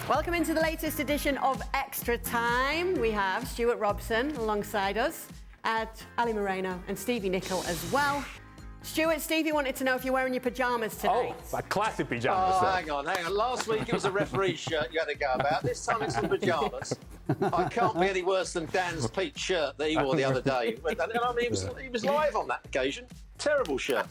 Welcome into the latest edition of Extra Time. We have Stuart Robson alongside us, Ali Moreno and Stevie Nicol as well. Stuart, Stevie wanted to know if you're wearing your pyjamas tonight. Oh, my classic pyjamas. Oh, hang on. Last week it was a referee's shirt you had to go about. This time it's the pyjamas. I can't be any worse than Dan's peach shirt that he wore the other day. And I mean, he was live on that occasion. Terrible shirt.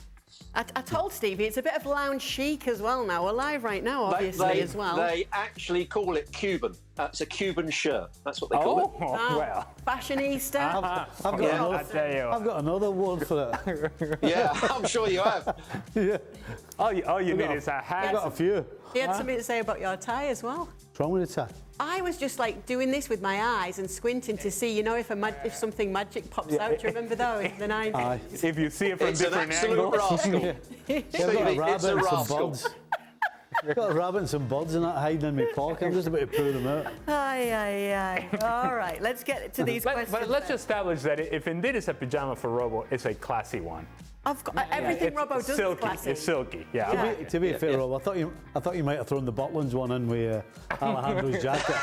I told Stevie it's a bit of lounge chic as well now. We're live right now, obviously, as well. They actually call it Cuban. It's a Cuban shirt. That's what they call it. Oh, well. Fashionista. I've got another word for it. Yeah, I'm sure you have. Yeah. All you need is a hat. I've got a few. He had something to say about your tie as well. What's wrong with the tie? I was just like doing this with my eyes and squinting to see, you know, if something magic pops out. Do you remember those? The 90s? If you see it from It's different an absolute angles. rascal. I've got a rabbit and some rascal. buds. I've got a rabbit and some buds and that hiding in my pocket. I'm just about to pull them out. Aye. All right, let's get to these questions. But let's establish that if indeed it's a pajama for Robo, it's a classy one. I've got everything Robbo does is classy. It's silky, yeah. To be fair, Rob, I thought you might have thrown the Butlins one in with Alejandro's jacket.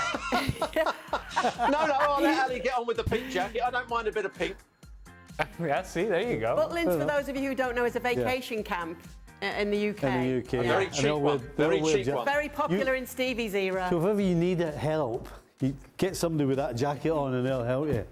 No, I'll let Ali get on with the pink jacket. I don't mind a bit of pink. Yeah, see, there you go. Butlins, for those of you who don't know, is a vacation camp in the UK. In the UK, A very cheap one. Very cheap one. Very popular in Stevie's era. So if ever you need help, you get somebody with that jacket on and they'll help you.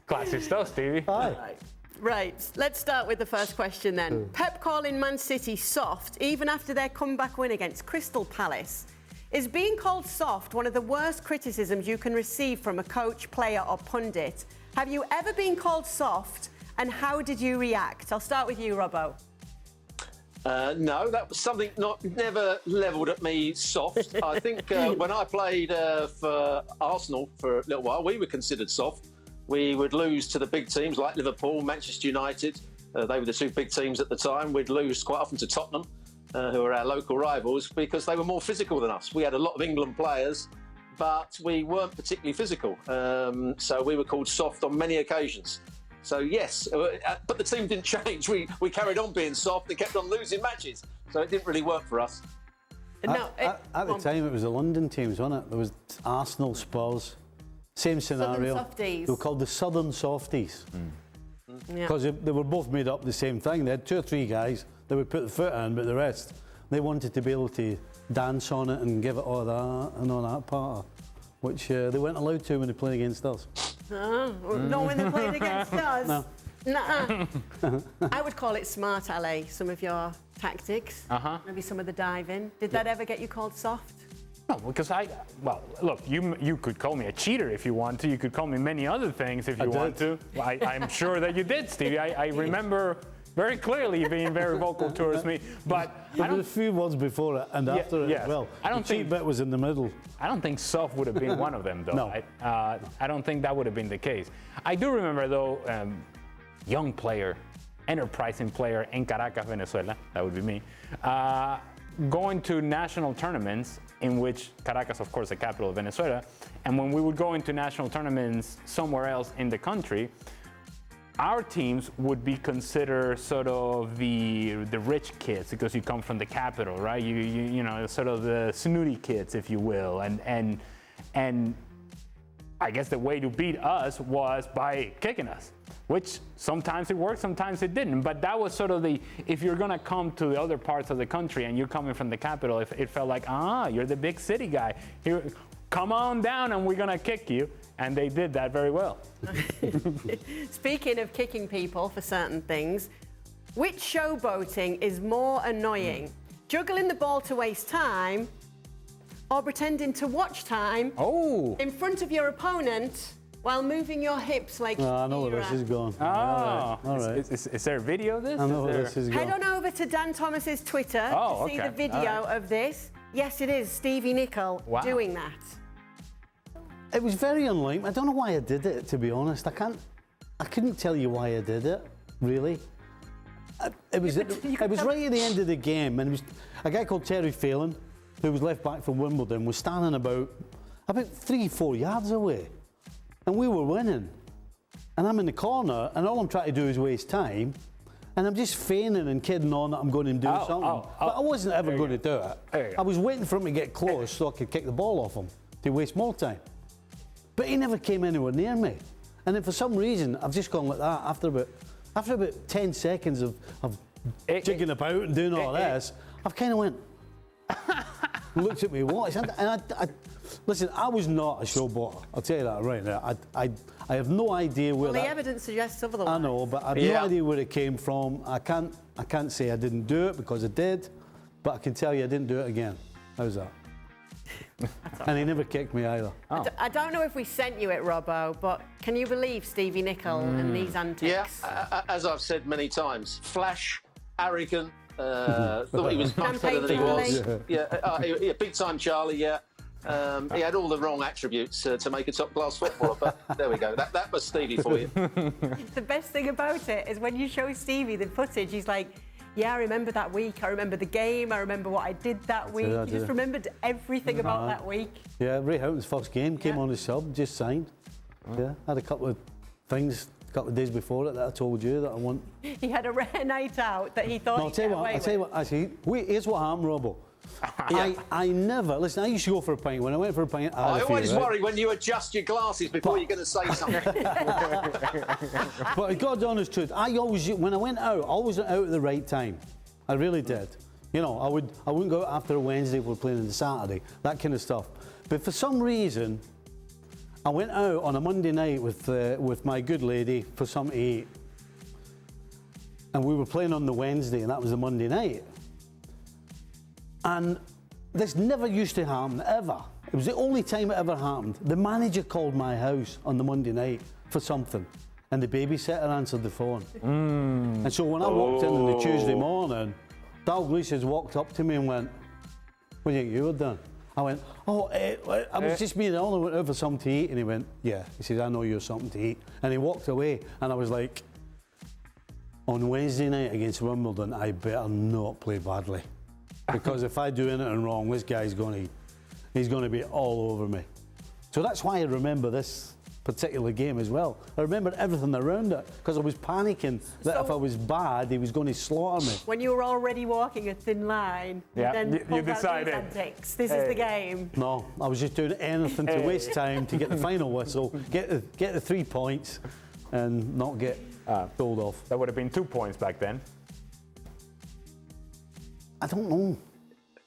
Classy stuff, Stevie. Aye. Right, let's start with the first question then. Pep calling Man City soft even after their comeback win against Crystal Palace. Is being called soft one of the worst criticisms you can receive from a coach, player or pundit? Have you ever been called soft and how did you react? I'll start with you, Robbo. No, that was something never levelled at me soft. I think when I played for Arsenal for a little while, we were considered soft. We would lose to the big teams like Liverpool, Manchester United. They were the two big teams at the time. We'd lose quite often to Tottenham, who are our local rivals, because they were more physical than us. We had a lot of England players, but we weren't particularly physical. So we were called soft on many occasions. So yes, but the team didn't change. We carried on being soft and kept on losing matches. So it didn't really work for us. At the time, it was the London teams, wasn't it? There was Arsenal, Spurs. Same scenario. Southern softies. They were called the Southern Softies. Yeah. Because they were both made up the same thing. They had two or three guys that would put the foot in, but the rest, they wanted to be able to dance on it and give it all that and all that part, which they weren't allowed to when they played against us. Not when they played against us. No. Nuh-uh. I would call it smart, Ali, some of your tactics. Maybe some of the diving. Did that ever get you called soft? No, because look, you could call me a cheater if you want to. You could call me many other things if you want to. I'm sure that you did, Stevie. I remember very clearly being very vocal towards me. But there were a few words before it and after it as well. The cheat bit was in the middle. I don't think soft would have been one of them, though. No. I don't think that would have been the case. I do remember, though, young player, enterprising player in Caracas, Venezuela, that would be me, going to national tournaments in which Caracas, of course, the capital of Venezuela, and when we would go into national tournaments somewhere else in the country, our teams would be considered sort of the rich kids because you come from the capital, right? You know, sort of the snooty kids, if you will, and I guess the way to beat us was by kicking us, which sometimes it worked, sometimes it didn't. But that was sort of if you're going to come to the other parts of the country and you're coming from the capital, it felt like, you're the big city guy. Here, come on down and we're going to kick you. And they did that very well. Speaking of kicking people for certain things, which showboating is more annoying? Juggling the ball to waste time or pretending to watch time in front of your opponent while moving your hips like I know where this is going. All right. Is there a video of this? I know where this is going. Head on over to Dan Thomas's Twitter to see the video of this. Yes, it is Stevie Nicol doing that. It was very unlike me. I don't know why I did it, to be honest. I couldn't tell you why I did it, really. It was right at the end of the game, and it was a guy called Terry Phelan, who was left back from Wimbledon, was standing about 3-4 yards away, and we were winning. And I'm in the corner, and all I'm trying to do is waste time, And I'm just feigning and kidding on that I'm going to do something. But I wasn't ever going to do it. I was waiting for him to get close so I could kick the ball off him to waste more time. But he never came anywhere near me. And then for some reason, I've just gone like that after about 10 seconds of jigging about and doing all this, I've kind of went, looked at me, what? And I listen, I was not a showboater. I'll tell you that right now. I have no idea where the evidence suggests otherwise. I know, but I have no idea where it came from. I can't say I didn't do it because I did, but I can tell you I didn't do it again. How's that? And he never kicked me either. I don't know if we sent you it, Robbo, but can you believe Stevie Nicol and these antics? Yeah, as I've said many times, flash, arrogant, thought he was much better than he was. Yeah, big time Charlie, yeah. He had all the wrong attributes to make a top-class footballer, but there we go. That was Stevie for you. The best thing about it is when you show Stevie the footage, he's like, yeah, I remember that week. I remember the game. I remember what I did that week. He just remembered everything about that week. Yeah, Ray Houghton's first game, came on the sub, just signed. Yeah, had a couple of things a couple of days before it that I told you that I want. He had a rare night out that he thought I'll tell you what, actually, here's what happened, Robbo. I never, listen, I used to go for a pint. When I went for a pint, I always worry when you adjust your glasses before you're going to say something. But God's honest truth, when I went out, I always went out at the right time. I really did. You know, I wouldn't go out after a Wednesday if we're playing on the Saturday, that kind of stuff. But for some reason, I went out on a Monday night with my good lady for something to eat. And we were playing on the Wednesday, and that was the Monday night. And this never used to happen, ever. It was the only time it ever happened. The manager called my house on the Monday night for something, and the babysitter answered the phone. And so when I walked in on the Tuesday morning, Dalglish walked up to me and went, what do you think you were doing? I went, I was just being ill, I went out for something to eat. And he went, yeah. He says, I know you're something to eat. And he walked away, and I was like, on Wednesday night against Wimbledon, I better not play badly. Because if I do anything wrong, this guy's he's going to be all over me. So that's why I remember this particular game as well. I remember everything around it because I was panicking that if I was bad, he was going to slaughter me. When you were already walking a thin line, you decided, antics. This is the game. No, I was just doing anything to waste time to get the final whistle, get the 3 points, and not get told off. That would have been 2 points back then. I don't know.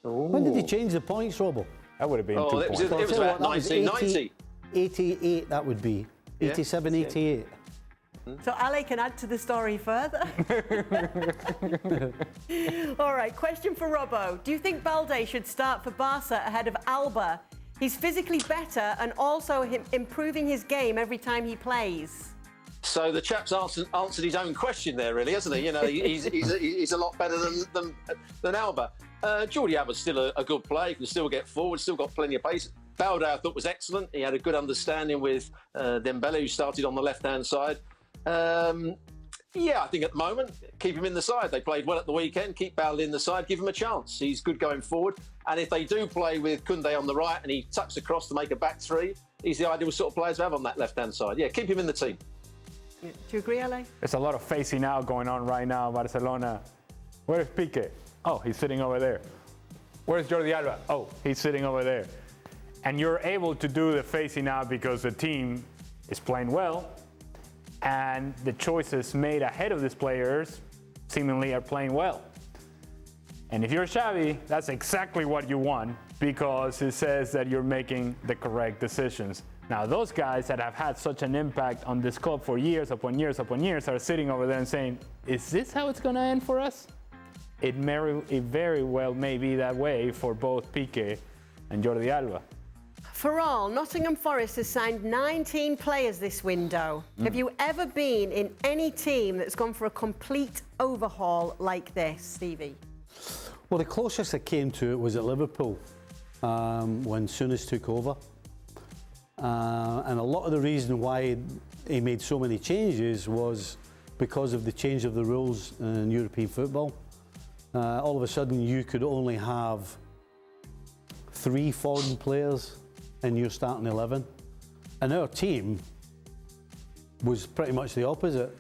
When did he change the points, Robbo? That would have been 2 points. It was about 1990. 88, that would be. 87, 88. So Ale can add to the story further. All right, question for Robbo. Do you think Balde should start for Barca ahead of Alba? He's physically better and also improving his game every time he plays. So the chap's answered his own question there, really, hasn't he? You know, he's a lot better than Alba. Jordi Alba's still a good player. He can still get forward, still got plenty of pace. Balde, I thought, was excellent. He had a good understanding with Dembele, who started on the left-hand side. I think at the moment, keep him in the side. They played well at the weekend. Keep Balde in the side. Give him a chance. He's good going forward. And if they do play with Koundé on the right and he tucks across to make a back three, he's the ideal sort of player to have on that left-hand side. Yeah, keep him in the team. Do you agree, Ale? There's a lot of facing out going on right now in Barcelona. Where's Piqué? Oh, he's sitting over there. Where's Jordi Alba? Oh, he's sitting over there. And you're able to do the facing out because the team is playing well and the choices made ahead of these players seemingly are playing well. And if you're Xavi, that's exactly what you want because it says that you're making the correct decisions. Now, those guys that have had such an impact on this club for years upon years upon years are sitting over there and saying, is this how it's going to end for us? It very well may be that way for both Piqué and Jordi Alba. For all, Nottingham Forest has signed 19 players this window. Have you ever been in any team that's gone for a complete overhaul like this, Stevie? Well, the closest I came to it was at Liverpool when Souness took over. And a lot of the reason why he made so many changes was because of the change of the rules in European football. All of a sudden, you could only have 3 foreign players in your starting 11. And our team was pretty much the opposite.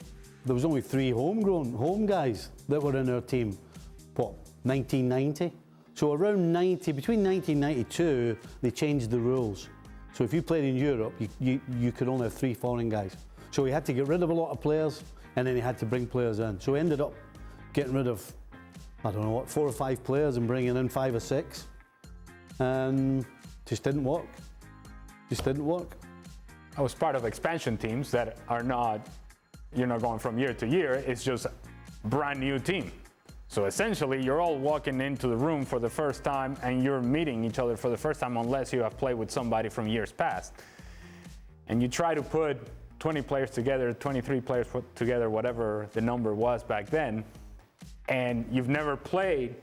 there was only 3 home guys that were in our team. What, 1990? So around between 1992, they changed the rules. So if you played in Europe, you could only have 3 foreign guys. So he had to get rid of a lot of players, and then he had to bring players in. So he ended up getting rid of, I don't know what, 4 or 5 players and bringing in 5 or 6. And just didn't work. Just didn't work. I was part of expansion teams that are not, going from year to year. It's just a brand new team. So essentially, you're all walking into the room for the first time and you're meeting each other for the first time unless you have played with somebody from years past. And you try to put 20 players together, 23 players put together, whatever the number was back then, and you've never played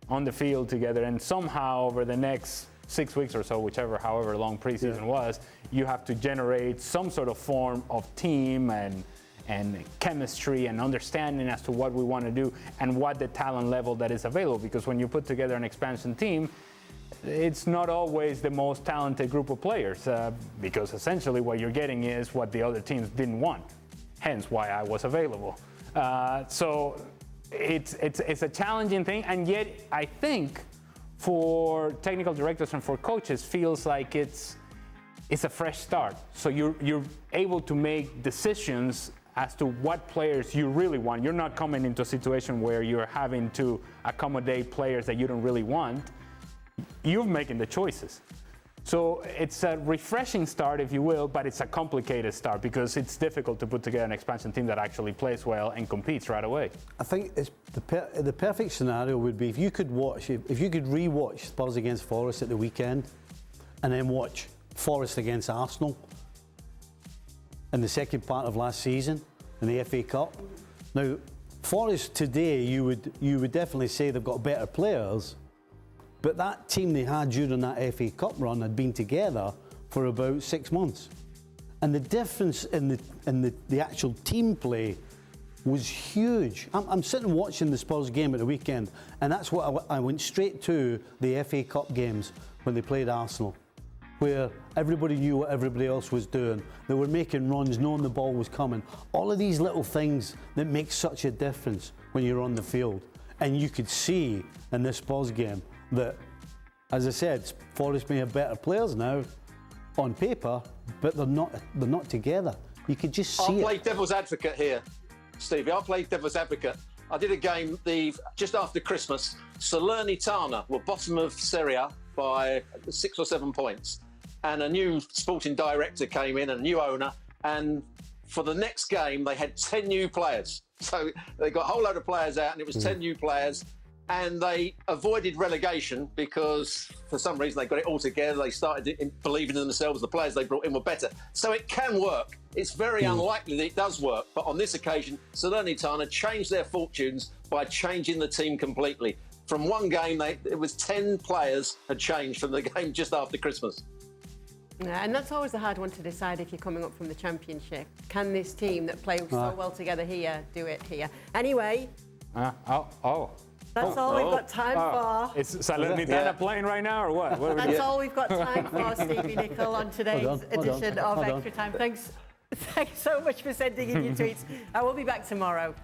on the field together, and somehow over the next 6 weeks or so, however long preseason was, you have to generate some sort of form of team and chemistry and understanding as to what we want to do and what the talent level that is available. Because when you put together an expansion team, it's not always the most talented group of players, because essentially what you're getting is what the other teams didn't want, hence why I was available. So it's a challenging thing, and yet I think for technical directors and for coaches feels like it's a fresh start. So you're able to make decisions as to what players you really want. You're not coming into a situation where you're having to accommodate players that you don't really want. You're making the choices. So it's a refreshing start, if you will, but it's a complicated start because it's difficult to put together an expansion team that actually plays well and competes right away. I think it's the perfect scenario would be if you could re-watch Spurs against Forest at the weekend and then watch Forest against Arsenal in the second part of last season in the FA Cup. Now, Forest today, you would definitely say they've got better players, but that team they had during that FA Cup run had been together for about 6 months. And the difference in the actual team play was huge. I'm sitting watching the Spurs game at the weekend, and that's what I went straight to the FA Cup games when they played Arsenal, where everybody knew what everybody else was doing. They were making runs, knowing the ball was coming. All of these little things that make such a difference when you're on the field. And you could see in this Spurs game that, as I said, Forest may have better players now on paper, but they're not together. You could just see it. I'll play devil's advocate here, Stevie. I'll play devil's advocate. I did a game just after Christmas. Salernitana were bottom of Serie A by 6 or 7 points. And a new sporting director came in, a new owner, and for the next game, they had 10 new players. So they got a whole load of players out, and it was 10 new players. And they avoided relegation because, for some reason, they got it all together. They started believing in themselves. The players they brought in were better. So it can work. It's very unlikely that it does work. But on this occasion, Salernitana changed their fortunes by changing the team completely. From one game, it was 10 players had changed from the game just after Christmas. Yeah, and that's always a hard one to decide if you're coming up from the Championship. Can this team that plays so well together here do it here? Anyway. That's all we've got time for. Is Salernitana playing right now or what? That's all we've got time for, Stevie Nicol, on today's edition of Extra Time. Thanks so much for sending in your tweets. I will be back tomorrow.